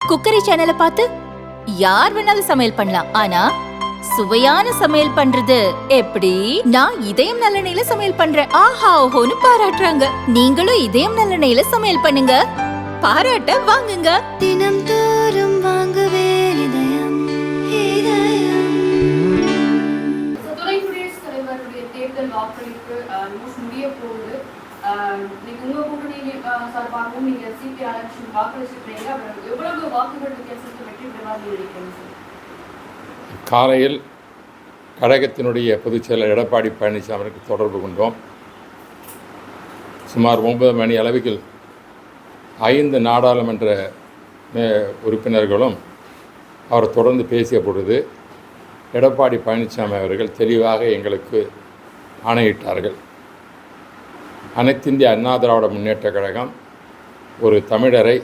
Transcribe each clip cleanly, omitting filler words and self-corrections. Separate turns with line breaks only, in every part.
Cookery சேனலை பார்த்து யார் வேணாலும் சமையல் பண்ணலாம். ஆனா சுவையான சமையல் பண்றது எப்படி? நான் இதயம் நல்லெண்ணெயில சமையல் பண்றேன். ஆஹா ஓஹோன்னு பாராட்டுறாங்க. நீங்களும் இதயம் நல்லெண்ணெயில சமையல் பண்ணுங்க, பாராட்ட வாங்குங்க.
தினம் தோறும் வாங்குவே இதயம் இதயம்.
துணை குடியரசுத் தலைவருடைய தேர்தல் வாக்களிப்பு முடிய போகுது. நீங்க உங்க கூட்டணி சார்பாகவும் நீங்க சிபி ராதாகிருஷ்ணன் வாக்களிச்சிருக்கீங்க. அவர் எவ்வளவு வாக்குகள் வித்தியாசத்தை வெற்றி பெறுவார் நினைக்கிறீங்க?
காலையில் கழகத்தினுடைய பொதுச் செயலர் எடப்பாடி பழனிசாமிக்கு தொடர்பு கொண்டோம். சுமார் 9 மணி அளவில் 5 நாடாளுமன்ற உறுப்பினர்களும் அவர் தொடர்ந்து பேசிய பொழுது எடப்பாடி பழனிசாமி அவர்கள் தெளிவாக எங்களுக்கு ஆணையிட்டார்கள். அனைத்திந்திய அண்ணா திராவிட முன்னேற்றக் கழகம் ஒரு தமிழரை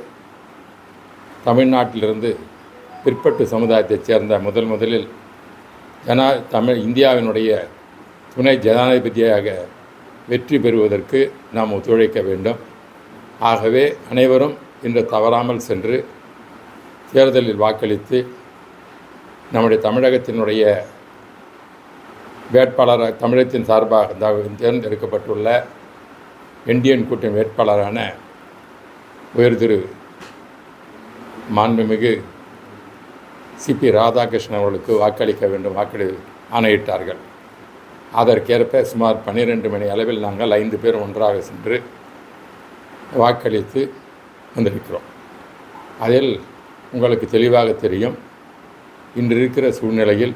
தமிழ்நாட்டிலிருந்து பிற்பட்டு சமுதாயத்தைச் சேர்ந்த முதலில் இந்தியாவினுடைய துணை ஜனாதிபதியாக வெற்றி பெறுவதற்கு நாம் ஒத்துழைக்க வேண்டும். ஆகவே அனைவரும் இன்று தவறாமல் சென்று தேர்தலில் வாக்களித்து நம்முடைய தமிழகத்தினுடைய வேட்பாளராக தமிழகத்தின் சார்பாக தேர்ந்தெடுக்கப்பட்டுள்ள இந்தியன் கூட்டணி வேட்பாளரான உயர் திரு மாண்புமிகு சிபி ராதாகிருஷ்ணன் அவர்களுக்கு வாக்களிக்க வேண்டும் ஆணையிட்டார்கள். அதற்கேற்ப சுமார் 12 மணி அளவில் நாங்கள் 5 பேர் ஒன்றாக சென்று வாக்களித்து வந்திருக்கிறோம். அதில் உங்களுக்கு தெளிவாக தெரியும், இன்று இருக்கிற சூழ்நிலையில்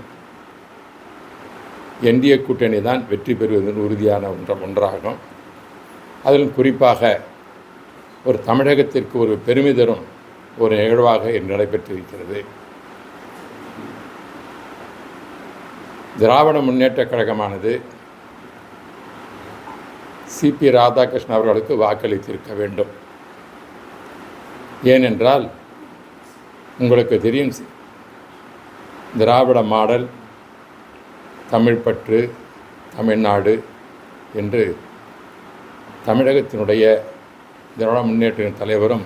என்டிஏ கூட்டணி தான் வெற்றி பெறுவதன் உறுதியான ஒன்றாகும். அதிலும் குறிப்பாக ஒரு தமிழகத்திற்கு ஒரு பெருமை தரும் ஒரு நிகழ்வாக நடைபெற்றிருக்கிறது. திராவிட முன்னேற்றக் கழகமானது சிபி ராதாகிருஷ்ணன் அவர்களுக்கு வாக்களித்திருக்க வேண்டும். ஏனென்றால் உங்களுக்கு தெரியும், திராவிட மாடல், தமிழ் பற்று, தமிழ்நாடு என்று தமிழகத்தினுடைய திராவிட முன்னேற்ற தலைவரும்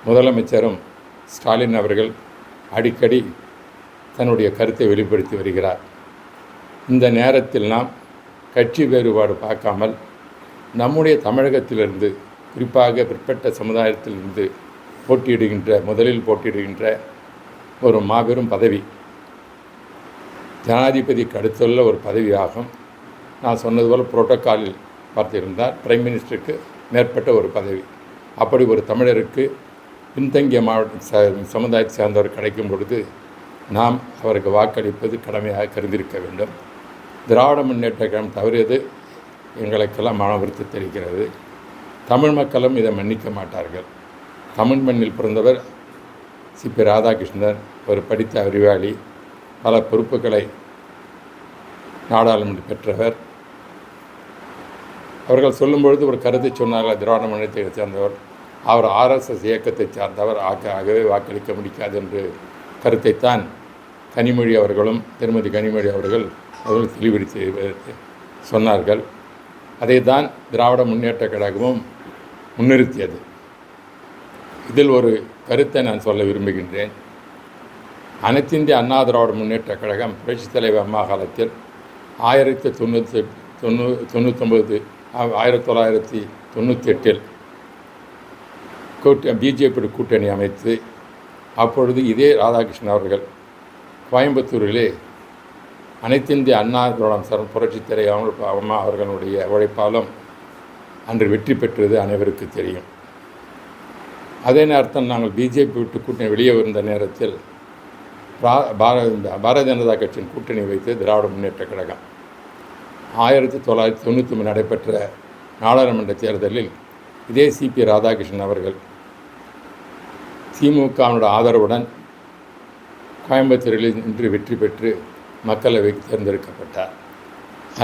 முதலமைச்சரும் ஸ்டாலின் அவர்கள் அடிக்கடி தன்னுடைய கருத்தை வெளிப்படுத்தி வருகிறார். இந்த நேரத்தில் நாம் கட்சி வேறுபாடு பார்க்காமல் நம்முடைய தமிழகத்திலிருந்து, குறிப்பாக பிற்பட்ட சமுதாயத்திலிருந்து முதலில் போட்டியிடுகின்ற ஒரு மாபெரும் பதவி, ஜனாதிபதிக்கு அடுத்துள்ள ஒரு பதவியாகும். நான் சொன்னது போல் புரோட்டோக்காலில் பார்த்திருந்தால் பிரைம் மினிஸ்டருக்கு மேற்பட்ட ஒரு பதவி. அப்படி ஒரு தமிழருக்கு பின்தங்கிய சமுதாயத்தை சேர்ந்தவர் கிடைக்கும் பொழுது நாம் அவருக்கு வாக்களிப்பது கடமையாக கருதியிருக்க வேண்டும். திராவிட முன்னேற்ற கழகம் தவறியது எங்களுக்கெல்லாம் மன வருத்தி தெரிகிறது. தமிழ் மக்களும் இதை மன்னிக்க மாட்டார்கள். தமிழ் மண்ணில் பிறந்தவர் சிபி ராதாகிருஷ்ணன், ஒரு படித்த அறிவாளி, பல பொறுப்புகளை நாடாளுமன்ற பெற்றவர். அவர்கள் சொல்லும்பொழுது ஒரு கருத்தை சொன்னார்கள், திராவிட முன்னேற்றத்தை சேர்ந்தவர், அவர் RSS இயக்கத்தை சார்ந்தவர், ஆகவே வாக்களிக்க முடியாது என்று கருத்தைத்தான் கனிமொழி அவர்களும் திருமதி கனிமொழி அவர்கள் தெளிவுபடுத்தி சொன்னார்கள். அதை தான் திராவிட முன்னேற்ற கழகமும் முன்னிறுத்தியது. இதில் ஒரு கருத்தை நான் சொல்ல விரும்புகின்றேன். அனைத்திந்திய அண்ணா திராவிட முன்னேற்ற கழகம் புரட்சித் தலைவர் அம்மா காலத்தில் 1998 பிஜேபி கூட்டணி அமைத்து, அப்பொழுது இதே ராதாகிருஷ்ணன் அவர்கள் கோயம்புத்தூரிலே அனைத்திந்திய அண்ணா திராவிட புரட்சித் தலைவர் அம்மா அவர்களுடைய உழைப்பாலும் அன்று வெற்றி பெற்றது அனைவருக்கு தெரியும். அதே நேரத்தில் நாங்கள் பிஜேபி விட்டு கூட்டணி வெளியே வந்த நேரத்தில் பாரதிய ஜனதா கட்சியின் கூட்டணி வைத்து திராவிட முன்னேற்ற கழகம் 1993 நடைபெற்ற நாடாளுமன்ற தேர்தலில் இதே சிபி ராதாகிருஷ்ணன் அவர்கள் திமுகவினுடைய ஆதரவுடன் கோயம்புத்தூரில் இன்று வெற்றி பெற்று மக்களவைக்கு தேர்ந்தெடுக்கப்பட்டார்.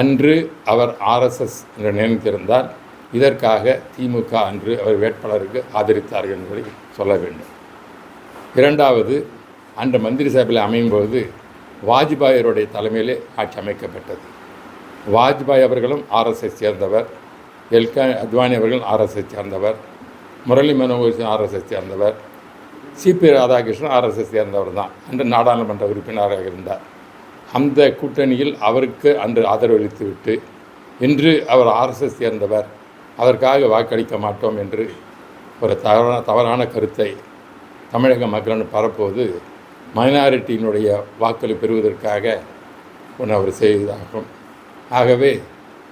அன்று அவர் RSS என்று நினைத்திருந்தால் இதற்காக திமுக அன்று அவர் வேட்பாளருக்கு ஆதரித்தார்கள் என்பதை சொல்ல வேண்டும். இரண்டாவது, அன்று மந்திரி சபையில் அமையும்போது வாஜ்பாயினுடைய தலைமையிலே ஆட்சி அமைக்கப்பட்டது. வாஜ்பாய் அவர்களும் RSS சேர்ந்தவர், அத்வானி அவர்கள் RSS சேர்ந்தவர், முரளி மனோகர் RSS சேர்ந்தவர், சிபி ராதாகிருஷ்ணன் ஆர்எஸ்எஸ் சேர்ந்தவர் தான், அன்று நாடாளுமன்ற உறுப்பினராக இருந்தார். அந்த கூட்டணியில் அவருக்கு அன்று ஆதரவளித்து விட்டு இன்று அவர் ஆர்எஸ்எஸ் சேர்ந்தவர், அதற்காக வாக்களிக்க மாட்டோம் என்று ஒரு தவறான கருத்தை தமிழக மக்களிடம் பரப்புவது மைனாரிட்டியினுடைய வாக்களை பெறுவதற்காக ஒன்று அவர் செய்ததாகும். ஆகவே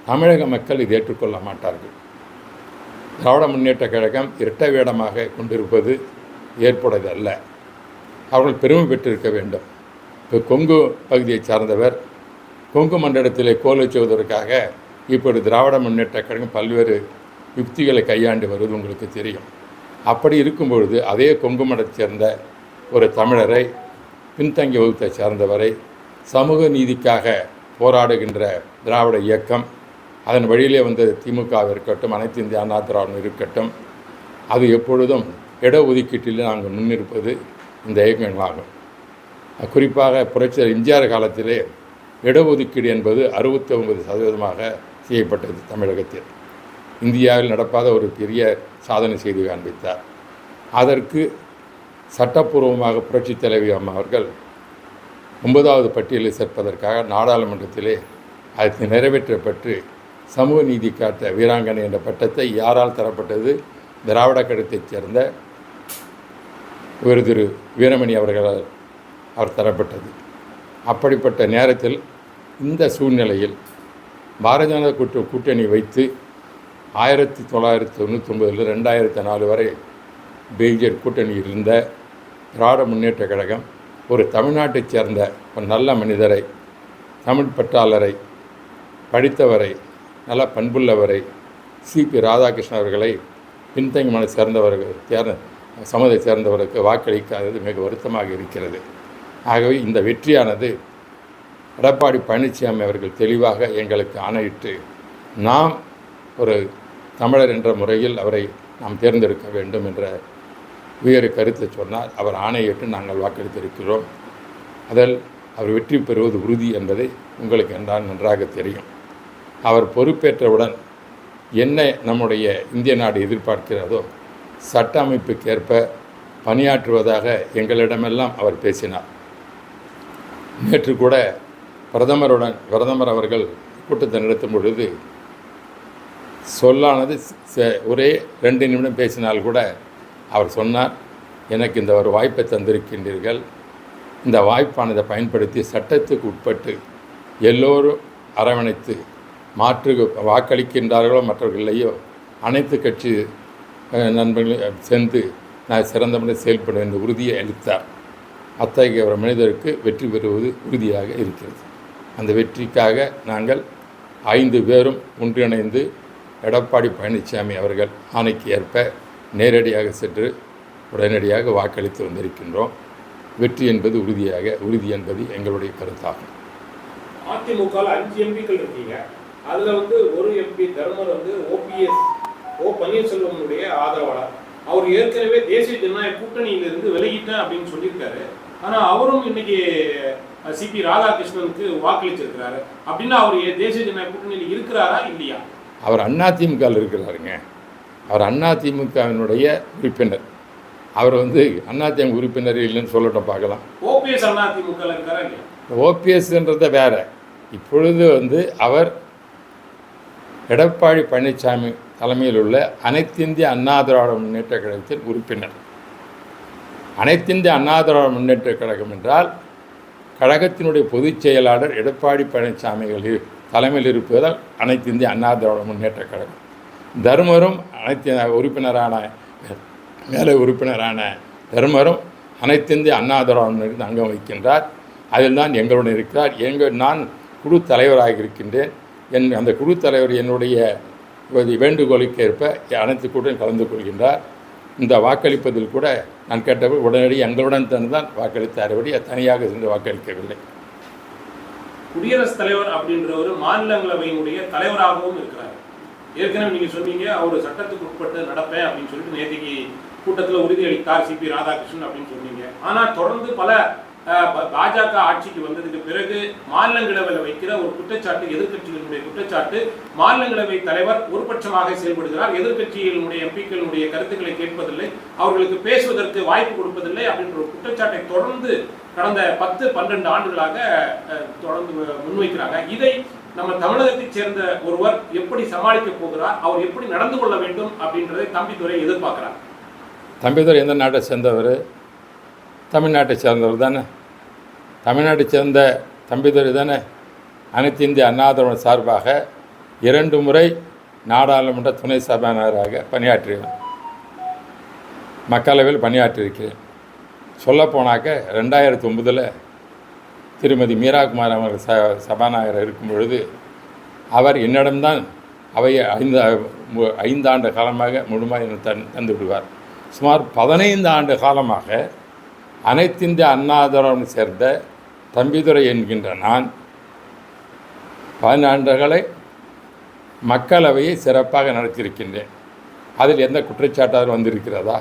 தமிழக மக்கள் இதை ஏற்றுக்கொள்ள மாட்டார்கள். திராவிட முன்னேற்ற கழகம் இரட்டை வேடமாக கொண்டிருப்பது ஏற்புடையதல்ல. அவர்கள் பெருமை பெற்றிருக்க வேண்டும். இப்போ கொங்கு பகுதியைச் சார்ந்தவர் கொங்கு மண்டலத்திலே கோல் வச்சுவதற்காக இப்போது திராவிட முன்னேற்ற கழகம் பல்வேறு யுக்திகளை கையாண்டு வருவது உங்களுக்கு தெரியும். அப்படி இருக்கும் பொழுது அதே கொங்கு மண்டலத்தைச் சேர்ந்த ஒரு தமிழரை, பின்தங்கிய வகுப்பை சார்ந்தவரை, சமூக நீதிக்காக போராடுகின்ற திராவிட இயக்கம், அதன் வழியிலே வந்த திமுக இருக்கட்டும், அனைத்து இந்திய அண்ணா திராவிடம் இருக்கட்டும், அது எப்பொழுதும் இடஒதுக்கீட்டில் நாங்கள் முன்னிருப்பது இந்த இயக்கங்களாகும். குறிப்பாக புரட்சியாளர் எம்ஜிஆர் காலத்திலே இடஒதுக்கீடு என்பது 69% செய்யப்பட்டது தமிழகத்தில். இந்தியாவில் நடப்பாத ஒரு பெரிய சாதனை செய்து காண்பித்தார். அதற்கு சட்டப்பூர்வமாக புரட்சித் தலைவி அம்மா அவர்கள் 9வது பட்டியலில் சேர்ப்பதற்காக நாடாளுமன்றத்திலே அது நிறைவேற்றப்பட்டு சமூக நீதி காட்ட வீராங்கனை என்ற பட்டத்தை யாரால் தரப்பட்டது? திராவிட கழகத்தைச் சேர்ந்த ஒரு திரு வீரமணி அவர்களால் அவர் தரப்பட்டது. அப்படிப்பட்ட நேரத்தில் இந்த சூழ்நிலையில் பாரதிய ஜனதா கூட்டணி வைத்து 1999 2004 வரை பிஜேபி கூட்டணி இருந்த திராவிட முன்னேற்ற கழகம் ஒரு தமிழ்நாட்டைச் சேர்ந்த ஒரு நல்ல மனிதரை, தமிழ் பற்றாளரை, படித்தவரை, நல்ல பண்புள்ளவரை, சிபி ராதாகிருஷ்ணன் அவர்களை பின்தங்கி மன சேர்ந்தவர்கள் சமூகத்தை சேர்ந்தவருக்கு வாக்களிக்காதது மிக வருத்தமாக இருக்கிறது. ஆகவே இந்த வெற்றியானது எடப்பாடி பழனிசாமி அவர்கள் தெளிவாக எங்களுக்கு ஆணையிட்டு நாம் ஒரு தமிழர் என்ற முறையில் அவரை நாம் தேர்ந்தெடுக்க வேண்டும் என்ற வேறு கருத்தை சொன்னார். அவர் ஆணையிட்டு நாங்கள் வாக்களித்திருக்கிறோம். அதில் அவர் வெற்றி பெறுவது உறுதி என்பதை உங்களுக்கு என்றால் நன்றாக தெரியும். அவர் பொறுப்பேற்றவுடன் என்ன நம்முடைய இந்திய நாடு எதிர்பார்க்கிறதோ சட்ட அமைப்புக்கேற்ப பணியாற்றுவதாக எங்களிடமெல்லாம் அவர் பேசினார். நேற்று கூட பிரதமர் அவர்கள் கூட்டத்தை நடத்தும் பொழுது சொல்லானது ஒரே 2 நிமிடம் பேசினால் கூட அவர் சொன்னார், எனக்கு இந்த ஒரு வாய்ப்பை தந்திருக்கின்றீர்கள், இந்த வாய்ப்பானதை பயன்படுத்தி சட்டத்துக்கு உட்பட்டு எல்லோரும் அரவணைத்து வாக்களிக்கின்றார்களோ மற்றவர்கள் இல்லையோ அனைத்து கட்சி நண்பர்களும் சேர்ந்து நான் சிறந்த முறையில் செயல்படும் என்ற உறுதியை அளித்தார். அத்தகைய ஒரு மனிதருக்கு வெற்றி பெறுவது உறுதியாக இருக்கிறது. அந்த வெற்றிக்காக நாங்கள் 5 பேரும் ஒன்றிணைந்து எடப்பாடி பழனிசாமி அவர்கள் ஆணைக்கு ஏற்ப நேரடியாக சென்று உடனடியாக வாக்களித்து வந்திருக்கின்றோம். வெற்றி என்பது உறுதி என்பது எங்களுடைய கருத்தாகும்.
அதிமுக 5 எம்பிக்கள் இருக்கீங்க. அதில் ஒரு எம்பி தர்மர் ஓ பன்னீர்செல்வமுடைய ஆதரவாளர். அவர் ஏற்கனவே தேசிய ஜனநாயக கூட்டணியிலிருந்து விலகிட்டேன் அப்படின்னு சொல்லியிருக்காரு. ஆனால் அவரும் இன்னைக்கு சிபி ராதாகிருஷ்ணனுக்கு வாக்களிச்சிருக்கிறாரு. அப்படின்னா அவர் தேசிய ஜனநாயக கூட்டணியில் இருக்கிறாரா இல்லையா?
அவர் அதிமுகவில் இருக்கிறாருங்க. அவர் அதிமுகவினுடைய உறுப்பினர். அவர் அதிமுக உறுப்பினர் இல்லைன்னு சொல்லட்டும், பார்க்கலாம்.
ஓபிஎஸ் அதிமுகவில் இருக்காரா இல்லையா?
ஓபிஎஸ்ன்றத வேற. இப்பொழுது அவர் எடப்பாடி பழனிசாமி தலைமையில் உள்ள அனைத்திந்திய அண்ணா திராவிட முன்னேற்ற கழகத்தின் உறுப்பினர். அனைத்திந்திய அண்ணா திராவிட முன்னேற்ற கழகம் என்றால் கழகத்தினுடைய பொதுச் செயலாளர் எடப்பாடி பழனிசாமி தலைமையில் இருப்பதால் அனைத்திந்திய அண்ணா திராவிட முன்னேற்ற கழகம். தர்மரும் மேலே உறுப்பினரான தர்மரும் அனைத்திந்திய அண்ணா திராவிட அங்கம் வைக்கின்றார். அதில் தான் எங்களுடன் இருக்கிறார். நான் குழு தலைவராக இருக்கின்றேன். அந்த குழு தலைவர் என்னுடைய வேண்டுகோளுக்கு ஏற்ப அனைத்து கூட்டம் கலந்து கொள்கின்றார். இந்த வாக்களிப்பதில் கூட நான் கேட்டபோது உடனடி எங்களுடன் தான் வாக்களித்தார்படி தனியாக சென்று வாக்களிக்கவில்லை.
குடியரசுத் தலைவர் அப்படின்றவர் மாநிலங்களவையினுடைய தலைவராகவும் இருக்கிறார். ஏற்கனவே நீங்கள் சொன்னீங்க அவர் சட்டத்துக்கு உட்பட்டு நடப்பேன் அப்படின்னு சொல்லிட்டு நேற்றுக்கு கூட்டத்தில் உறுதியளித்தார் சிபி ராதாகிருஷ்ணன் அப்படின்னு சொன்னீங்க. ஆனால் தொடர்ந்து பல பாஜக ஆட்சிக்கு வந்ததுக்கு பிறகு மாநிலங்களவையில் வைக்கிற ஒரு குற்றச்சாட்டு, எதிர்க்கட்சிகளுடைய குற்றச்சாட்டு, மாநிலங்களவை தலைவர் ஒருபட்சமாக செயல்படுகிறார், எதிர்க்கட்சிகளுடைய எம்பிக்களுடைய கருத்துக்களை கேட்பதில்லை, அவர்களுக்கு பேசுவதற்கு வாய்ப்பு கொடுப்பதில்லை அப்படின்ற ஒரு குற்றச்சாட்டை தொடர்ந்து கடந்த 10-12 ஆண்டுகளாக தொடர்ந்து முன்வைக்கிறாங்க. இதை நம்ம தமிழகத்தைச் சேர்ந்த ஒருவர் எப்படி சமாளிக்க போகிறார், அவர் எப்படி நடந்து கொள்ள வேண்டும் அப்படின்றதை தம்பிதுரை எதிர்பார்க்கிறார்.
தம்பிதுரை எந்த நாட்டை சேர்ந்தவர்? தமிழ்நாட்டை சேர்ந்தவர் தானே. தமிழ்நாட்டை சேர்ந்த தம்பிதுரை தானே அனைத்து இந்திய அண்ணா திராவிட சார்பாக 2 முறை நாடாளுமன்ற துணை சபாநாயகராக பணியாற்றினேன், மக்களவையில் பணியாற்றியிருக்கிறேன். சொல்லப்போனாக்க 2009 திருமதி மீரா குமார் அவர்கள் சபாநாயகர் இருக்கும் பொழுது அவர் என்னிடம்தான் அவையை 5 ஆண்டு காலமாக முழுமையாக தந்து விடுவார். சுமார் 15 ஆண்டு காலமாக அனைத்திந்திய அண்ணா திராவிடம் சேர்ந்த தம்பிதுரை என்கின்ற நான் 15 ஆண்டுகளை மக்களவையை சிறப்பாக நடத்தியிருக்கின்றேன். அதில் எந்த குற்றச்சாட்டாக வந்திருக்கிறதா,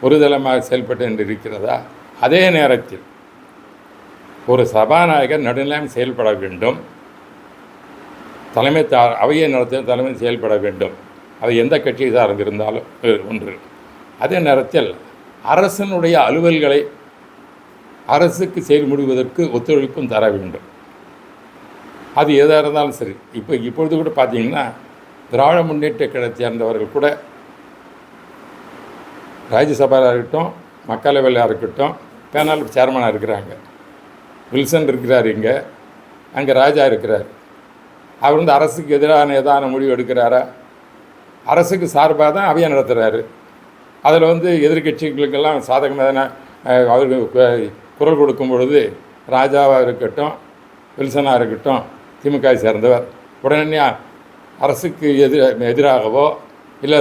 ஒருதளமாக செயல்பட்டு என்று இருக்கிறதா? அதே நேரத்தில் ஒரு சபாநாயகர் நடுநிலையம் செயல்பட வேண்டும், அவையை நடத்த தலைமை செயல்பட வேண்டும். அது எந்த கட்சியை சார்ந்திருந்தாலும் ஒன்று. அதே நேரத்தில் அரசனுடைய அலுவல்களை அரசுக்கு செயல் முடிவதற்கு ஒத்துழைப்பும் தர வேண்டும். அது எதாக இருந்தாலும் சரி. இப்பொழுது கூட பார்த்தீங்கன்னா திராவிட முன்னேற்ற கழகத்தை சேர்ந்தவர்கள் கூட ராஜ்யசபாவில் இருக்கட்டும், மக்களவையில் இருக்கட்டும், பேனல் சேர்மனாக இருக்கிறாங்க. வில்சன் இருக்கிறார், இங்கே அங்கே ராஜா இருக்கிறார். அவர் அரசுக்கு எதிரான ஏதான முடிவு எடுக்கிறாரா? அரசுக்கு சார்பாக தான் அவையை நடத்துகிறாரு. அதில் எதிர்கட்சிகளுக்கெல்லாம் சாதகமான அவருக்கு குரல் கொடுக்கும் பொழுது ராஜாவாக இருக்கட்டும், வில்சனாக இருக்கட்டும், திமுக சேர்ந்தவர் உடனே அரசுக்கு எதிராகவோ இல்லை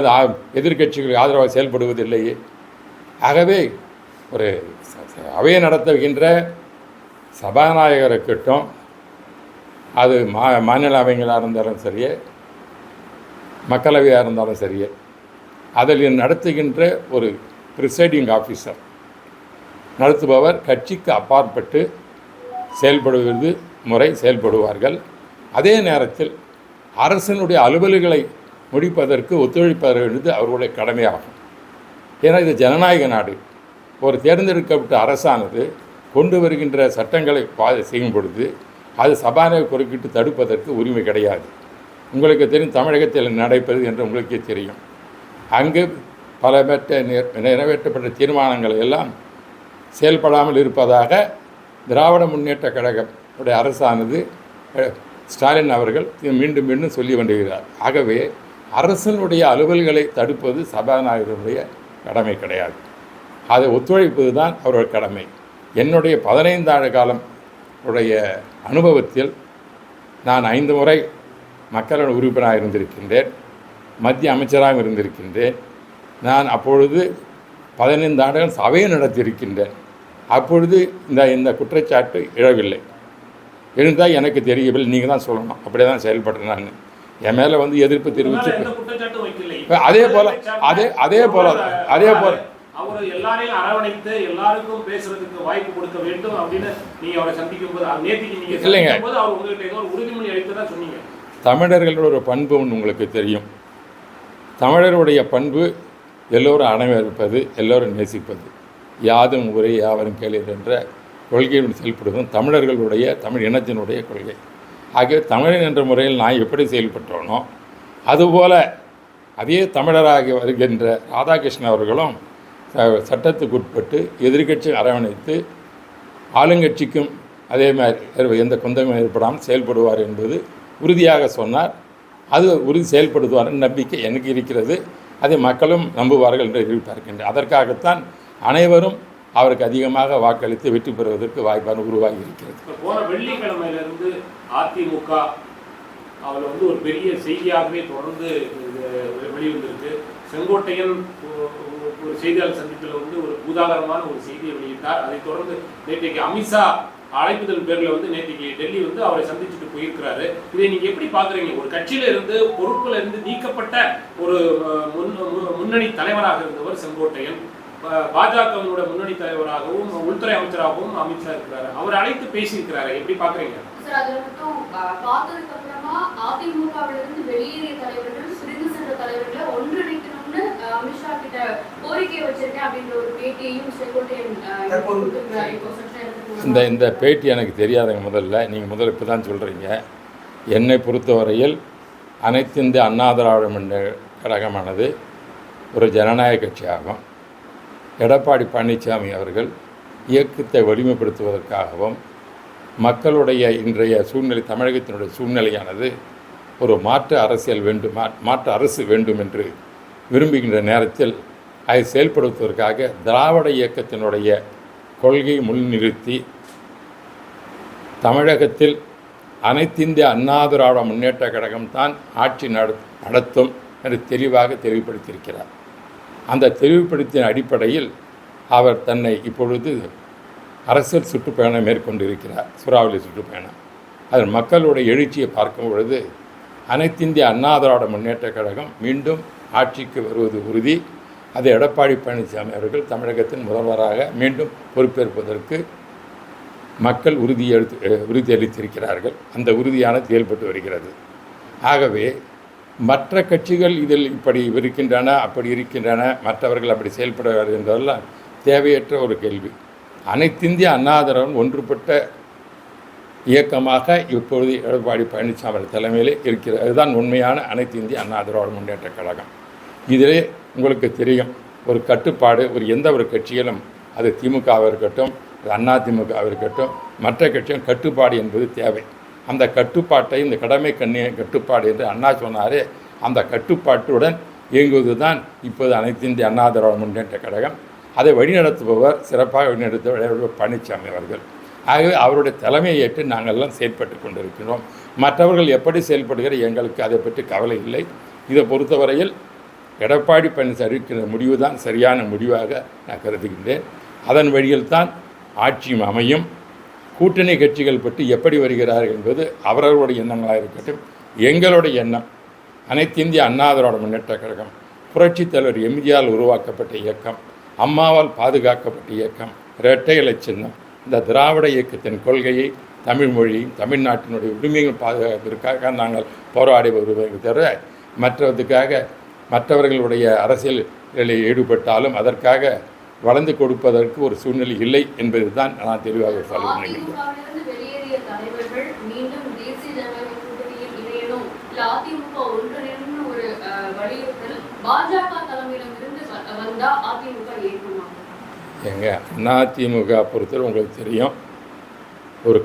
எதிர்கட்சிகளுக்கு ஆதரவாக செயல்படுவதில்லையே. ஆகவே ஒரு அவையை நடத்துகின்ற சபாநாயகர் இருக்கட்டும், அது மாநில அவைகளாக இருந்தாலும் சரியே, மக்களவையாக இருந்தாலும் சரியே, அதில் நடத்துகின்ற ஒரு ப்ரிசைடிங் ஆஃபீஸர் நடத்துபவர் கட்சிக்கு அப்பாற்பட்டு செயல்படுவது முறை செயல்படுவார்கள். அதே நேரத்தில் அரசினுடைய அலுவல்களை முடிப்பதற்கு ஒத்துழைப்பது அவர்களுடைய கடமையாகும். ஏன்னா இது ஜனநாயக நாடு. ஒரு தேர்ந்தெடுக்கப்பட்ட அரசானது கொண்டு வருகின்ற சட்டங்களை செய்யும் பொழுது அது சபாநாயகர் குறுக்கிட்டு தடுப்பதற்கு உரிமை கிடையாது. உங்களுக்கு தெரியும், தமிழகத்தில் நடப்பது என்று உங்களுக்கே தெரியும். அங்கு பல நிறைவேற்றப்பட்ட தீர்மானங்கள் எல்லாம் செயல்படாமல் இருப்பதாக திராவிட முன்னேற்ற கழகத்துடைய அரசானது ஸ்டாலின் அவர்கள் மீண்டும் மீண்டும் சொல்லி வருகிறார். ஆகவே அரசனுடைய அலுவல்களை தடுப்பது சபாநாயகருடைய கடமை கிடையாது, அதை ஒத்துழைப்பது தான் அவர்கள் கடமை. என்னுடைய 15 ஆண்டு காலம் உடைய அனுபவத்தில் நான் 5 முறை மக்களவை உறுப்பினராக இருந்திருக்கின்றேன், மத்திய அமைச்சராக இருந்திருக்கின்றேன். நான் அப்பொழுது 15 ஆண்டுகள் சபையை நடத்தியிருக்கின்றேன். அப்பொழுது இந்த குற்றச்சாட்டு எழவில்லை. இருந்தால் எனக்கு தெரியவில்லை, நீங்கள் தான் சொல்லணும். அப்படியே தான் செயல்படுறேன். நான் என் மேலே எதிர்ப்பு தெரிவித்து அதே போல்
அவர் எல்லாரையும் அரவணைத்து எல்லாருக்கும் பேசுறதுக்கு வாய்ப்பு கொடுக்க வேண்டும் அப்படின்னு நீங்க அவரை சந்திக்கும் போது இல்லைங்க, அவர் உங்களுக்கு ஏதோ ஒரு உறுதிமொழி அளித்ததா சொன்னீங்க.
தமிழர்களோட ஒரு பண்பு உங்களுக்கு தெரியும். தமிழருடைய பண்பு எல்லோரும் அணைவருப்பது, எல்லோரும் நேசிப்பது, யாதும் ஊரே யாவரும் கேளீர் என்ற கொள்கையுடன் செயல்படுவதும் தமிழர்களுடைய தமிழ் இனத்தினுடைய கொள்கை. ஆகவே தமிழன் என்ற முறையில் நான் எப்படி செயல்பட்டோனோ அதுபோல் அதே தமிழராக வருகின்ற ராதாகிருஷ்ணன் அவர்களும் சட்டத்துக்கு உட்பட்டு எதிர்கட்சி அரவணைத்து ஆளுங்கட்சிக்கும் அதே மாதிரி எந்த குந்தமும் ஏற்படாமல் செயல்படுவார் என்பது உறுதியாக சொன்னார். அது உறுதி செயல்படுத்துவார் நம்பிக்கை எனக்கு இருக்கிறது. அதை மக்களும் நம்புவார்கள் என்று எதிர்பார்க்கின்றனர். அதற்காகத்தான் அனைவரும் அவருக்கு அதிகமாக வாக்களித்து வெற்றி பெறுவதற்கு வாய்ப்பான உருவாகி இருக்கிறது.
போன வெள்ளிக்கிழமையிலிருந்து அதிமுக அவள் ஒரு பெரிய செய்தியாகவே தொடர்ந்து வெளிவந்திருக்கு. செங்கோட்டையன் ஒரு செய்தியாளர் சந்திப்பில் ஒரு பூதாகரமான ஒரு செய்தியை வெளியிட்டார். அதை தொடர்ந்து நேற்றைக்கு அமித்ஷா அழைப்புதல் பேரில் நேற்றைக்கு டெல்லி அவரை சந்திச்சுட்டு போயிருக்கிறாரு. இதை நீங்க எப்படி பாக்குறீங்க? ஒரு கட்சியில இருந்து பொறுப்புல இருந்து நீக்கப்பட்ட ஒரு முன்னணி தலைவராக இருந்தவர் செங்கோட்டையன். பாஜகவினோட முன்னணி தலைவராகவும் உள்துறை அமைச்சராகவும் அமித்ஷா இருக்கிறாரு. அவர் அழைத்து பேசியிருக்கிறாரு. எப்படி பாக்குறீங்க
சார்? அதுல மட்டும் பார்த்ததுக்கு அப்புறமா அதிமுகவிலிருந்து வெளியேறிய தலைவர்கள், பிரிந்து சென்ற தலைவர்களை ஒன்றிணைக்கணும்னு அமித்ஷா கிட்ட கோரிக்கை வச்சிருக்கேன் அப்படின்ற ஒரு பேட்டியையும் செங்கோட்டையன் கொடுத்திருக்கிறார். இப்போ சற்று நேரத்துக்கு
இந்த பேட்டி எனக்கு தெரியாதுங்க. நீங்கள் முதல்ல இப்போ தான் சொல்கிறீங்க. என்னை பொறுத்தவரையில் அனைத்து இந்திய அண்ணா திராவிட முன்னேற்ற கழகமானது ஒரு ஜனநாயக கட்சியாகும். எடப்பாடி பழனிசாமி அவர்கள் இயக்கத்தை வலிமைப்படுத்துவதற்காகவும் மக்களுடைய இன்றைய சூழ்நிலை, தமிழகத்தினுடைய சூழ்நிலையானது ஒரு மாற்று அரசியல் வேண்டும், மாற்று அரசு வேண்டும் என்று விரும்புகின்ற நேரத்தில் அதை செயல்படுத்துவதற்காக திராவிட இயக்கத்தினுடைய கொள்கையை முன்னிறுத்தி தமிழகத்தில் அனைத்திந்திய அண்ணா திராவிட முன்னேற்ற கழகம்தான் ஆட்சி நடத்தும் என்று தெளிவாக தெளிவுபடுத்தியிருக்கிறார். அந்த தெளிவுபடுத்திய அடிப்படையில் அவர் தன்னை இப்பொழுது அரசியல் சுற்றுப்பயணம் மேற்கொண்டிருக்கிறார், சூறாவளி சுற்றுப்பயணம். அதில் மக்களுடைய எழுச்சியை பார்க்கும் பொழுது அனைத்திந்திய அண்ணா திராவிட முன்னேற்ற கழகம் மீண்டும் ஆட்சிக்கு வருவது உறுதி. அது எடப்பாடி பழனிசாமி அவர்கள் தமிழகத்தின் முதல்வராக மீண்டும் பொறுப்பேற்பதற்கு மக்கள் உறுதியளித்திருக்கிறார்கள். அந்த உறுதியானது செயல்பட்டு வருகிறது. ஆகவே மற்ற கட்சிகள் இதில் இப்படி இருக்கின்றன, அப்படி இருக்கின்றன, மற்றவர்கள் அப்படி செயல்படுவார்கள் என்பதெல்லாம் தேவையற்ற ஒரு கேள்வி. அனைத்திந்திய அண்ணா திராவிடம் ஒன்றுபட்ட இயக்கமாக இப்பொழுது எடப்பாடி பழனிசாமி தலைமையிலே இருக்கிறது. அதுதான் உண்மையான அனைத்து இந்திய அண்ணா திராவிட முன்னேற்ற கழகம். இதிலே உங்களுக்கு தெரியும், ஒரு கட்டுப்பாடு எந்த ஒரு கட்சியிலும், அது திமுகவாக இருக்கட்டும், அண்ணா திமுகவாக இருக்கட்டும், மற்ற கட்சியும் கட்டுப்பாடு என்பது தேவை. அந்த கட்டுப்பாட்டை, இந்த கடமை கட்டுப்பாடு என்று அண்ணா சொன்னாரே, அந்த கட்டுப்பாட்டுடன் இயங்குவது தான் இப்போது அனைத்து இந்திய அண்ணா திராவிட முன்னேற்ற கழகம். அதை வழிநடத்துபவர், சிறப்பாக வழிநடத்துபவர் பழனிசாமி அவர்கள். ஆகவே அவருடைய தலைமையை ஏற்று நாங்கள் எல்லாம் செயல்பட்டு கொண்டிருக்கிறோம். மற்றவர்கள் எப்படி செயல்படுகிற எங்களுக்கு அதை பற்றி கவலை இல்லை. இதை பொறுத்தவரையில் எடப்பாடி பழனிசாமி இருக்கிற முடிவு தான் சரியான முடிவாக நான் கருதுகின்றேன். அதன் வழியில் தான் ஆட்சியும் அமையும். கூட்டணி கட்சிகள் பற்றி எப்படி வருகிறார்கள் என்பது அவரவருடைய எண்ணங்களாக இருக்கட்டும். எங்களுடைய எண்ணம் அனைத்து இந்திய அண்ணா திராவிட முன்னேற்ற கழகம் புரட்சித் தலைவர் எம்ஜிஆர் உருவாக்கப்பட்ட இயக்கம், அம்மாவால் பாதுகாக்கப்பட்ட இயக்கம், இரட்டை இலை சின்னம். இந்த திராவிட இயக்கத்தின் கொள்கையை, தமிழ் மொழி, தமிழ்நாட்டினுடைய உரிமைகள் பாதுகாப்பதற்காக நாங்கள் போராடி வருவதை தவிர மற்றவர்களுடைய அரசியலில் ஈடுபட்டாலும் அதற்காக வளர்ந்து கொடுப்பதற்கு ஒரு சூழ்நிலை இல்லை என்பது தான் நான் தெளிவாக சொல்ல நினைக்கிறேன்.
வெளியேறிய தலைவர்கள் மீண்டும் தேசிய ஜனநாயக கூட்டணியில் இணையணும், இல்ல அதிமுக ஒன்றிணையணும்னு ஒரு வலியுறுத்தல் பாஜக தலைமையிடமிருந்து வந்தா அதிமுக ஏற்குமா?
எங்க அதிமுக பொறுத்தவரை உங்களுக்கு தெரியும், ஒரு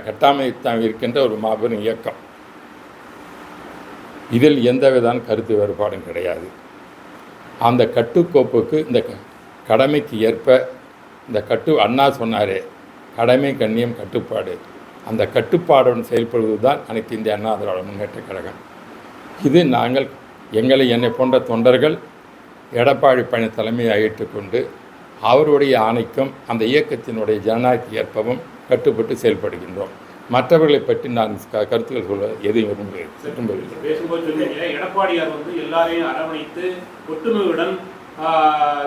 கட்டமைத்தான் இருக்கின்ற ஒரு மாபெரும் இயக்கம். இதில் எந்தவித கருத்து வேறுபாடும் கிடையாது. அந்த கட்டுக்கோப்புக்கு, இந்த கடமைக்கு ஏற்ப இந்த அண்ணா சொன்னாரே, கடமை கண்ணியம் கட்டுப்பாடு, அந்த கட்டுப்பாடுடன் செயல்படுவது தான் அனைத்து இந்திய அண்ணா திராவிட முன்னேற்ற கழகம். இது என்னை போன்ற தொண்டர்கள் எடப்பாடி பழனி தலைமையை ஏற்றுக்கொண்டு அவருடைய ஆணைக்கும் அந்த இயக்கத்தினுடைய ஜனநாயகத்தை ஏற்பவும் கட்டுப்பட்டு செயல்படுகின்றோம். மற்றவர்களை பற்றி நான் கருத்துக்கள் சொல்ல எதையும் விரும்பவில்லை.
பேசும்போது சொன்னீங்க, எடப்பாடியார் எல்லாரையும் அரவணைத்து ஒற்றுமையுடன்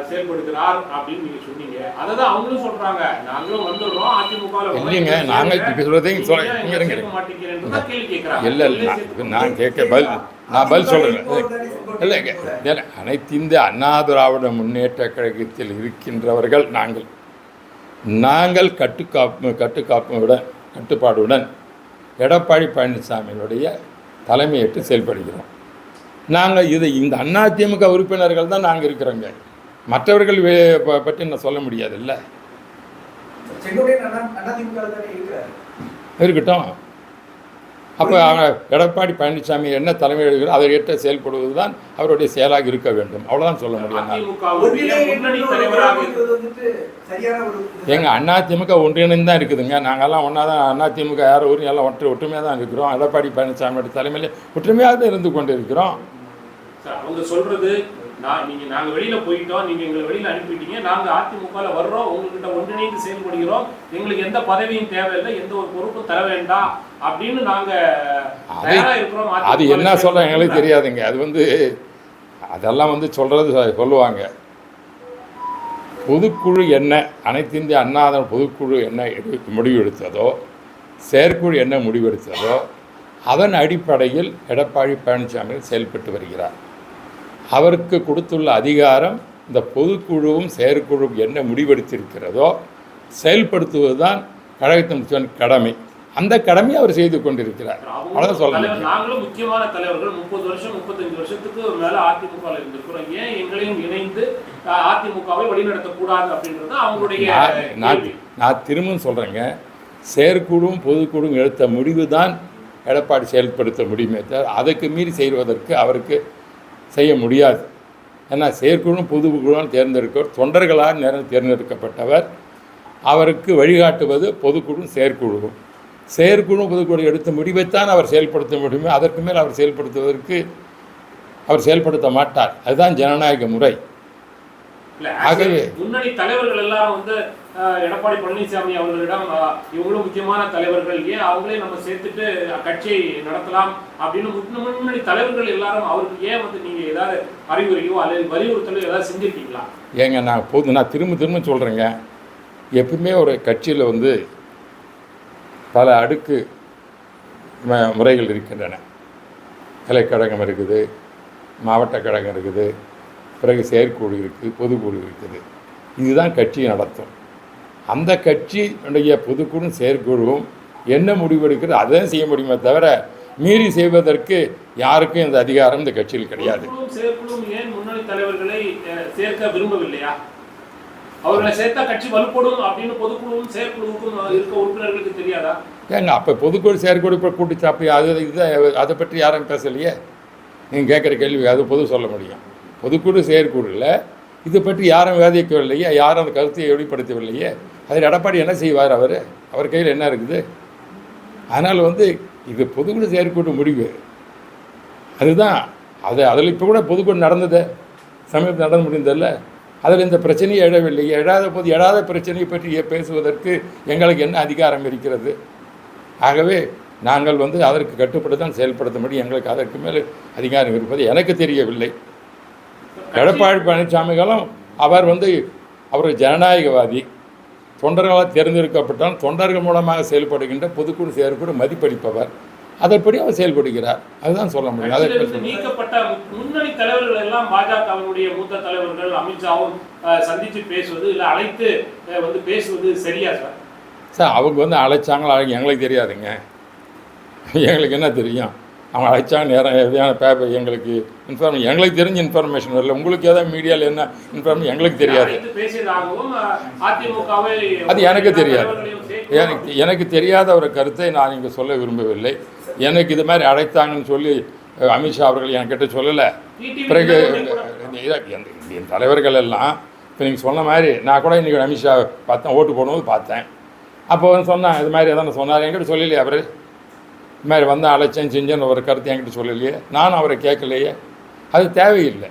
செயல்படுகிறார் அப்படின்னு நீங்க சொன்னீங்க. அதான் அவங்களும் சொல்றாங்க, நாங்களும் வந்துடுறோம், அதிமுக
இல்லைங்க, நாங்கள் இப்போ சொல்றதையும் இல்லை, நான் கேட்க பதில் சொல்றேன். இல்லைங்க, அனைத்து இந்திய அண்ணா திராவிட முன்னேற்ற கழகத்தில் இருக்கின்றவர்கள் நாங்கள் கட்டுப்பாடுடன் எடப்பாடி பழனிசாமியினுடைய தலைமையேற்று செயல்படுகிறோம். நாங்கள் இந்த அதிமுக உறுப்பினர்கள் தான் நாங்கள் இருக்கிறோங்க. மற்றவர்கள் பற்றி நான் சொல்ல முடியாது. இல்லை இருக்கட்டும். அப்போ எடப்பாடி பழனிசாமி என்ன தலைமை எடுக்கிறோம் அதை ஏற்ற செயல்படுவது தான் அவருடைய செயலாக இருக்க வேண்டும். அவ்வளோதான் சொல்ல முடியும். எங்கள் அதிமுக ஒன்றிணைந்து தான் இருக்குதுங்க. நாங்கள்லாம் ஒன்றா தான், அதிமுக யாரும் ஊரும் எல்லாம் ஒற்றுமையாக தான் இருக்கிறோம். எடப்பாடி பழனிசாமியோட தலைமையில் ஒற்றுமையாக தான் இருந்து கொண்டு இருக்கிறோம்.
அவங்க சொல்றது, நாங்க வெளியில போயிட்டோம், நீங்க எங்களை வெளியில அனுப்பிட்டீங்க, நாங்க அதிமுகல வர்றோம், உங்ககிட்ட ஒன்றிணைந்து செயல்படுகிறோம், எங்களுக்கு எந்த பதவியும் தேவையில்லை, எந்த ஒரு பொறுப்பும் தர வேண்டாம் அப்படின்னு நாங்க
அது
தயாரா இருக்கிறோம்.
அது என்ன சொல்கிறேன் எங்களுக்கு தெரியாதுங்க. அது அதெல்லாம் சொல்லுவாங்க. பொதுக்குழு என்ன, அனைத்து இந்திய அண்ணா பொதுக்குழு என்ன முடிவு எடுத்ததோ, செயற்குழு என்ன முடிவெடுத்ததோ அதன் அடிப்படையில் எடப்பாடி பழனிசாமி செயல்பட்டு வருகிறார். அவருக்கு கொடுத்துள்ள அதிகாரம் இந்த பொதுக்குழுவும் செயற்குழுவும் என்ன முடிவெடுத்திருக்கிறதோ செயல்படுத்துவது தான் கழகத்தின் கடமை. அந்த கடமையை அவர் செய்து கொண்டிருக்கிறார். அவ்வளோதான் சொல்ல முடியும்.
நாங்களும் முக்கியமான தலைவர்கள் 30 வருஷம் 35 வருஷத்துக்கு மேல அதிமுக இருந்திருக்கிறோம். ஏன் எங்களையும் இணைந்து அதிமுகவை வழிநடத்தக்கூடாது அப்படின்றது அவங்களுடைய.
நான் திரும்பவும் சொல்கிறேங்க, செயற்குழுவும் பொதுக்குழுவும் எடுத்த முடிவு தான் எடப்பாடி செயல்படுத்த முடியுமே தவிர அதுக்கு மீறி செய்வதற்கு அவருக்கு செய்ய முடியாது. ஏன்னா செயற்குழுவும் பொதுக்குழுவும் தேர்ந்தெடுக்கவர் தொண்டர்களால் தேர்ந்தெடுக்கப்பட்டவர். அவருக்கு வழிகாட்டுவது பொதுக்குழுவும் செயற்குழுவும். செயற்குழு பொதுக்குழு எடுத்த முடிவைத்தான் அவர் செயல்படுத்த முடியுமே, அதற்கு மேல் அவர் செயல்படுத்துவதற்கு அவர் செயல்படுத்த மாட்டார். அதுதான் ஜனநாயக முறை.
ஆகவே முன்னணி தலைவர்கள் எல்லாரும் எடப்பாடி பழனிசாமி அவர்களிடம் இவங்களும் முக்கியமான தலைவர்கள், ஏன் அவங்களே நம்ம சேர்த்துட்டு கட்சியை நடத்தலாம் அப்படின்னு முன்னணி தலைவர்கள் எல்லாரும் அவருக்கு ஏன் நீங்க ஏதாவது அறிவுரையோ அல்லது வலியுறுத்தலோ ஏதாவது செஞ்சிருக்கீங்களா?
ஏங்க நான் திரும்ப சொல்கிறேங்க, எப்பவுமே ஒரு கட்சியில் பல அடுக்கு முறைகள் இருக்கின்றன. கிளைக்கழகம் இருக்குது, மாவட்ட கழகம் இருக்குது, பிறகு செயற்குழு இருக்குது, பொதுக்குழு இருக்குது. இதுதான் கட்சியை நடத்தும். அந்த கட்சியுடைய பொதுக்குழு செயற்குழுவும் என்ன முடிவெடுக்கிறது அதையும் செய்ய முடியுமே தவிர மீறி செய்வதற்கு யாருக்கும் இந்த அதிகாரம் இந்த கட்சியில் கிடையாது.
செயற்குழுவும் ஏன் முன்னணி தலைவர்களை சேர்க்க விரும்பவில்லையா? அவர்களை சேர்த்தா கட்சி வலுப்படும் அப்படின்னு பொதுக்குழுவும் செயற்குழுவுக்கும் இருக்க உறுப்பினர்களுக்கு தெரியாதா?
ஏங்க அப்போ பொதுக்குழு செயற்குழு கூட்டிச்சாப்பி அதை பற்றி யாரும் பேசலையே. நீங்கள் கேட்குற கேள்வி அது பொது சொல்ல முடியும். பொதுக்குழு செயற்குழுவில் இதை பற்றி யாரும் விவாதிக்கவில்லையே, யாரும் அந்த கருத்தை வெளிப்படுத்தவில்லையே. அதில் எடப்பாடி என்ன செய்வார்? அவர் கையில் என்ன இருக்குது? அதனால் இது பொதுக்குழு செயற்குழு முடிவு அதுதான். அதில் இப்போ கூட பொதுக்குழு நடந்தது, சமீபத்தில் நடந்து முடிந்ததில்ல. அதில் இந்த பிரச்சனையை எழவில்லையே. எழாத பிரச்சனையை பற்றி பேசுவதற்கு எங்களுக்கு என்ன அதிகாரம் இருக்கிறது? ஆகவே நாங்கள் அதற்கு கட்டுப்பட்டு தான் செயல்படுத்த முடியும். எங்களுக்கு அதற்கு மேலே அதிகாரம் இருப்பது எனக்கு தெரியவில்லை. எடப்பாடி பழனிசாமிகளும் அவர் அவர் ஜனநாயகவாதி, தொண்டர்களால் தேர்ந்தெடுக்கப்பட்டால் தொண்டர்கள் மூலமாக செயல்படுகின்ற பொதுக்குழு செயற்குழு மதிப்பளிப்பவர். அதன்படி அவர் செயல்படுகிறார். அதுதான் சொல்ல முடியும். அதற்கு
நீக்கப்பட்ட முன்னணி தலைவர்கள் எல்லாம் பாஜகவினுடைய மூத்த தலைவர்கள் அமித்ஷாவும் சந்தித்து பேசுவது இல்லை அழைத்து பேசுவது சரியா சார்?
சார் அவங்க அழைச்சாங்களா எங்களுக்கு தெரியாதுங்க. எங்களுக்கு என்ன தெரியும்? அவங்க அழைச்சாங்க நேரம் எதையான பேப்பர் எங்களுக்கு எங்களுக்கு தெரிஞ்ச இன்ஃபர்மேஷன் வரல. உங்களுக்கு ஏதாவது மீடியாவில் என்ன இன்ஃபர்மேஷன் எங்களுக்கு தெரியாது. அது எனக்கு தெரியாது. எனக்கு தெரியாத ஒரு கருத்தை நான் இங்கே சொல்ல விரும்பவில்லை. எனக்கு இது மாதிரி அழைத்தாங்கன்னு சொல்லி அமித்ஷா அவர்கள் என்கிட்ட சொல்லலை. பிறகு என் தலைவர்கள் எல்லாம் இப்போ நீங்கள் சொன்ன மாதிரி நான் கூட இன்றைக்கி அமித்ஷா பார்த்தேன், ஓட்டு போடும்போது பார்த்தேன். அப்போ சொன்னேன் இது மாதிரி எதாவது சொன்னார். என்கிட்ட சொல்லலையே அவர் இது மாதிரி அழைச்சேன் செஞ்சேன்னு ஒரு கருத்து என்கிட்ட சொல்லலையே. நானும் அவரை கேட்கலையே. அது தேவையில்லை.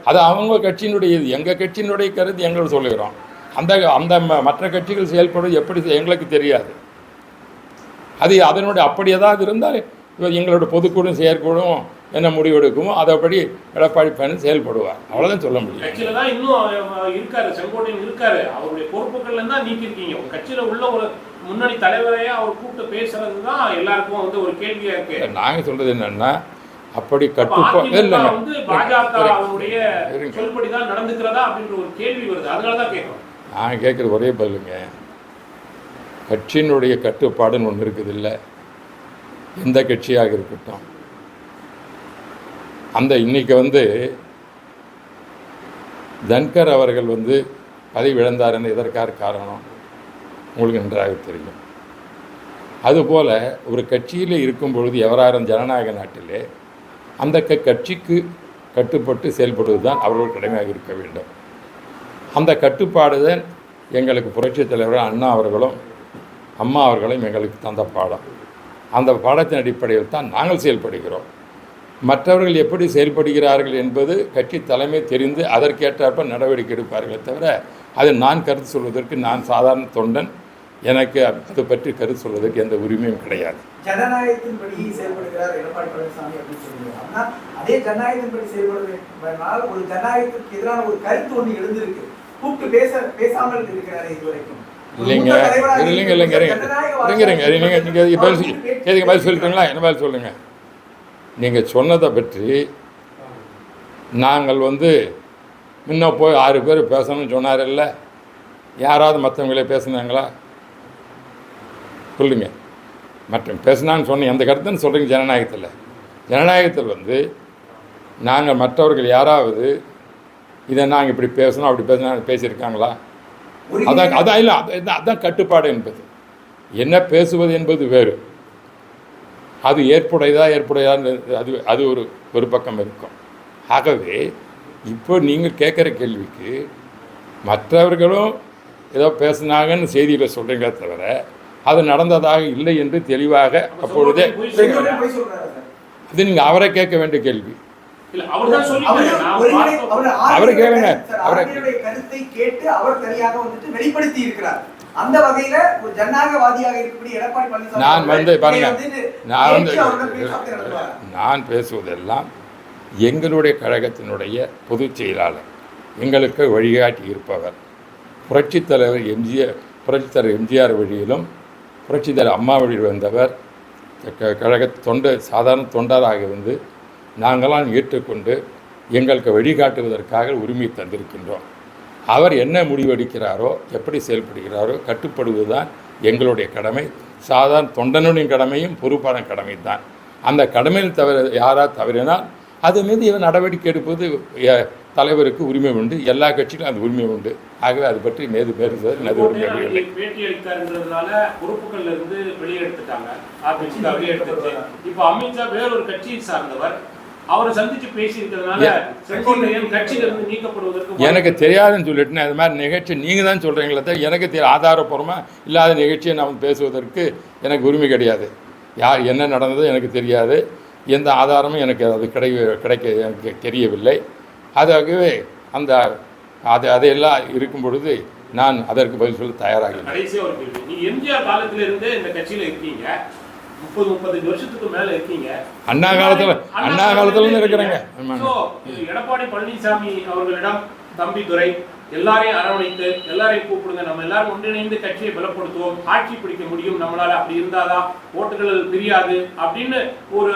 அது அவங்க கட்சியினுடைய இது. எங்கள் கட்சியினுடைய கருத்து எங்களுக்கு சொல்லுகிறோம். அந்த மற்ற கட்சிகள் செயல்படுவது எப்படி எங்களுக்கு தெரியாது. அது அதனுடைய அப்படி ஏதாவது இருந்தால் எங்களோட பொதுக்குழு செயற்குழுவும் என்ன முடிவெடுக்குமோ அதைப்படி எடப்பாடி பழனிசாமி செயல்படுவார். அவ்வளோதான் சொல்ல முடியும்.
கட்சியில் தான் இன்னும் இருக்காரு, செங்கோட்டையன் இருக்காரு. அவருடைய பொறுப்புகள்ல தான் நீக்கிருக்கீங்க. ஒரு கட்சியில் உள்ள ஒரு முன்னணி தலைவரையே அவர் கூப்பிட்டு பேசுறது தான் எல்லாருக்கும் ஒரு கேள்வியா இருக்கு.
நாங்கள் சொல்றது என்னன்னா அப்படி கட்டுப்பாடு
பாஜக அவருடைய சொல்படிதான் நடந்துக்கிறதா அப்படின்ற ஒரு கேள்வி வருது. அதனாலதான் கேட்கணும்.
நான் கேட்குற ஒரே பதிலுங்க, கட்சியினுடைய கட்டுப்பாடுன்னு ஒன்று இருக்குது இல்லை. எந்த கட்சியாக இருக்கட்டும், அந்த இன்னைக்கு தன்கர் அவர்கள் பதவி இழந்தாருன்னு எதற்காக காரணம் உங்களுக்கு நன்றாக தெரியும். அதுபோல் ஒரு கட்சியில் இருக்கும் பொழுது எவராரும் ஜனநாயக நாட்டிலே அந்த கட்சிக்கு கட்டுப்பட்டு செயல்படுவது தான் அவர்கள் கடமையாக இருக்க வேண்டும். அந்த கட்டுப்பாடு தான் எங்களுக்கு புரட்சித் தலைவர் அண்ணா அவர்களும் அம்மா அவர்களும் எங்களுக்கு தந்த பாடம். அந்த பாடத்தின் அடிப்படையில் தான் நாங்கள் செயல்படுகிறோம். மற்றவர்கள் எப்படி செயல்படுகிறார்கள் என்பது கட்சி தலைமை தெரிந்து அதற்கேற்றாற்ப நடவடிக்கை எடுப்பார்களே தவிர அது நான் கருத்து சொல்வதற்கு நான் சாதாரண தொண்டன், எனக்கு அது பற்றி கருத்து சொல்வதற்கு எந்த உரிமையும் கிடையாது.
ஜனநாயகத்தின்படி செயல்படுகிறார் எடப்பாடி பழனிசாமி அப்படின்னு சொல்லுவாங்க. ஆனா அதே ஜனநாயகத்தின்படி செயல்படுவதனால் ஒரு ஜனநாயகத்துக்கு எதிரான ஒரு கருத்து ஒன்று எழுந்திருக்கு. கூப்பிட்டு பேசாமல் இருக்கிறாரு இதுவரைக்கும்.
இல்லைங்க நீங்கள் பதில் சொல்லிட்டீங்களா? என்ன பதில் சொல்லுங்க. நீங்கள் சொன்னதை பற்றி நாங்கள் முன்ன போய் 6 பேர் பேசணும்னு சொன்னார் இல்லை, யாராவது மற்றவங்களே பேசுனாங்களா சொல்லுங்க. மற்ற பேசுனான்னு சொன்ன எந்த கருத்துன்னு சொல்கிறீங்க. ஜனநாயகத்தில் நாங்கள் மற்றவர்கள் யாராவது இதை நாங்கள் இப்படி பேசணும் அப்படி பேசணும் பேசியிருக்காங்களா? அதான் இல்லை, அதுதான் கட்டுப்பாடு என்பது. என்ன பேசுவது என்பது வேறு, அது ஏற்புடையதான்னு அது ஒரு பக்கம் இருக்கும். ஆகவே இப்போ நீங்கள் கேட்குற கேள்விக்கு மற்றவர்களும் ஏதோ பேசுனாங்கன்னு செய்தியில் சொல்கிறீங்களே தவிர அது நடந்ததாக இல்லை என்று தெளிவாக அப்பொழுதே அது நீங்கள் அவரை கேட்க வேண்டிய கேள்வி. அவரை கேளுங்க.
கருத்தை கேட்டு அவர் சரியாக வெளிப்படுத்தி இருக்கிறார். அந்த வகையில ஒரு ஜனநாயகவாதியாக இருக்கக்கூடிய எடப்பாடி பழனிசாமி
நான் பேசுவதெல்லாம் எங்களுடைய கழகத்தினுடைய பொதுச் செயலாளர், எங்களுக்கு வழிகாட்டி இருப்பவர், புரட்சித் தலைவர் எம்ஜிஆர் வழியிலும் புரட்சித் தலைவர் அம்மா வழியில் வந்தவர், கழக சாதாரண தொண்டராக நாங்களாம் ஏற்றுக்கொண்டு எங்களுக்கு வழிகாட்டுவதற்காக உரிமை தந்திருக்கின்றோம். அவர் என்ன முடிவெடுக்கிறாரோ, எப்படி செயல்படுகிறாரோ கட்டுப்படுவது தான் எங்களுடைய கடமை. சாதாரண தொண்டனுடைய கடமையும் பொறுப்பான கடமை தான். அந்த கடமையில் யாராவது தவறினால் அது மீது இவர் நடவடிக்கை எடுப்பது தலைவருக்கு உரிமை உண்டு. எல்லா கட்சியிலும் அந்த உரிமை உண்டு. ஆகவே அது பற்றி பேசுவதற்கு
பேட்டி அளித்தார்ன்றதுனால பொறுப்புகள்ல இருந்து வெளியெடுத்துட்டாங்க. இப்போ அமித்ஷா வேறொரு கட்சியை சார்ந்தவர், அவரை சந்திச்சு பேசி இருக்கிறதுனால கட்சியிலிருந்து நீக்கப்படுவதற்கு
எனக்கு தெரியாதுன்னு சொல்லிட்டு அது மாதிரி நிகழ்ச்சி நீங்கள் தான் சொல்கிறீங்களே தான் எனக்கு ஆதாரப்பூர்வமாக இல்லாத நிகழ்ச்சியை நான் பேசுவதற்கு எனக்கு உரிமை கிடையாது. யார் என்ன நடந்ததோ எனக்கு தெரியாது. எந்த ஆதாரமும் எனக்கு அது கிடைக்க எனக்கு தெரியவில்லை. ஆகவே அதையெல்லாம் இருக்கும் பொழுது நான் அதற்கு பதில் சொல்ல தயாராக.
கடைசியாக ஒரு கேள்வி, நீங்கள் எம்ஜிஆர் காலத்திலிருந்தே இந்த கட்சியில் இருக்கீங்க, 30-35 வருஷத்துக்கு மேல இருக்கீங்க. அண்ணா காலத்துல இருக்கிறேங்க. எடப்பாடி பழனிசாமி அவர்களிடம் தம்பிதுரை எல்லாரையும் அரவணைத்து எல்லாரையும் கூப்பிடுங்க, நம்ம எல்லாரும் ஒன்றிணைந்து கட்சியை பலப்படுத்துவோம், ஆட்சி பிடிக்க முடியும் நம்மளால, அப்படி இருந்தாதான் ஓட்டுகள் பிரியாது அப்படின்னு ஒரு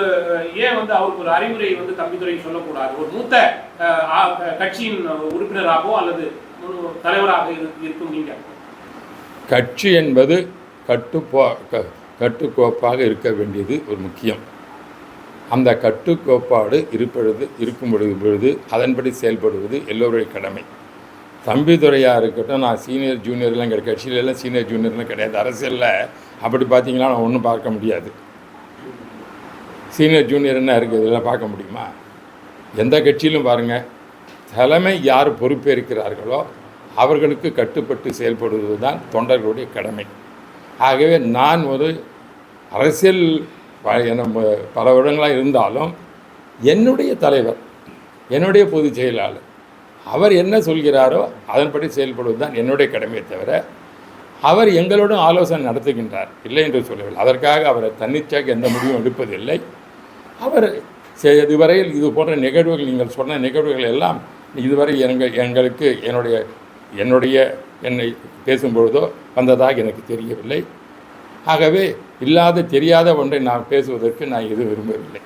அவருக்கு ஒரு அறிவுரை தம்பிதுரை சொல்லக்கூடாது? ஒரு மூத்த கட்சியின் உறுப்பினராகவோ அல்லது தலைவராக இருக்கும் நீங்க,
கட்சி என்பது கட்டுக்கோப்பாக இருக்க வேண்டியது ஒரு முக்கியம். அந்த கட்டுக்கோப்பாடு இருக்கும் பொழுது அதன்படி செயல்படுவது எல்லோருடைய கடமை. தம்பிதுரையாக இருக்கட்டும், நான் சீனியர் ஜூனியர்லாம் கட்சியிலெல்லாம் சீனியர் ஜூனியர்லாம் கிடையாது. அரசியலில் அப்படி பார்த்தீங்கன்னா நான் ஒன்றும் பார்க்க முடியாது. சீனியர் ஜூனியர் என்ன இருக்குது இதெல்லாம் பார்க்க முடியுமா? எந்த கட்சியிலும் பாருங்கள், தலைமை யார் பொறுப்பேற்கிறார்களோ அவர்களுக்கு கட்டுப்பட்டு செயல்படுவது தான் தொண்டர்களுடைய கடமை. ஆகவே நான் ஒரு அரசியல் பல வருடங்களாக இருந்தாலும் என்னுடைய தலைவர், என்னுடைய பொதுச் செயலாளர் அவர் என்ன சொல்கிறாரோ அதன்படி செயல்படுவது தான் என்னுடைய கடமையை தவிர அவர் எங்களோடும் ஆலோசனை நடத்துகின்றார் இல்லை என்று சொல்லவில்லை. அதற்காக அவரை தன்னிச்சையாக எந்த முடிவும் எடுப்பதில்லை. அவர் இதுவரையில் இது போன்ற நிகழ்வுகள், நீங்கள் சொன்ன நிகழ்வுகள் எல்லாம் இதுவரை எங்களுக்கு என்னை பேசும்பொழுதோ வந்ததாக எனக்கு தெரியவில்லை. ஆகவே தெரியாத ஒன்றை நான் பேசுவதற்கு நான் எதுவும் விரும்பவில்லை.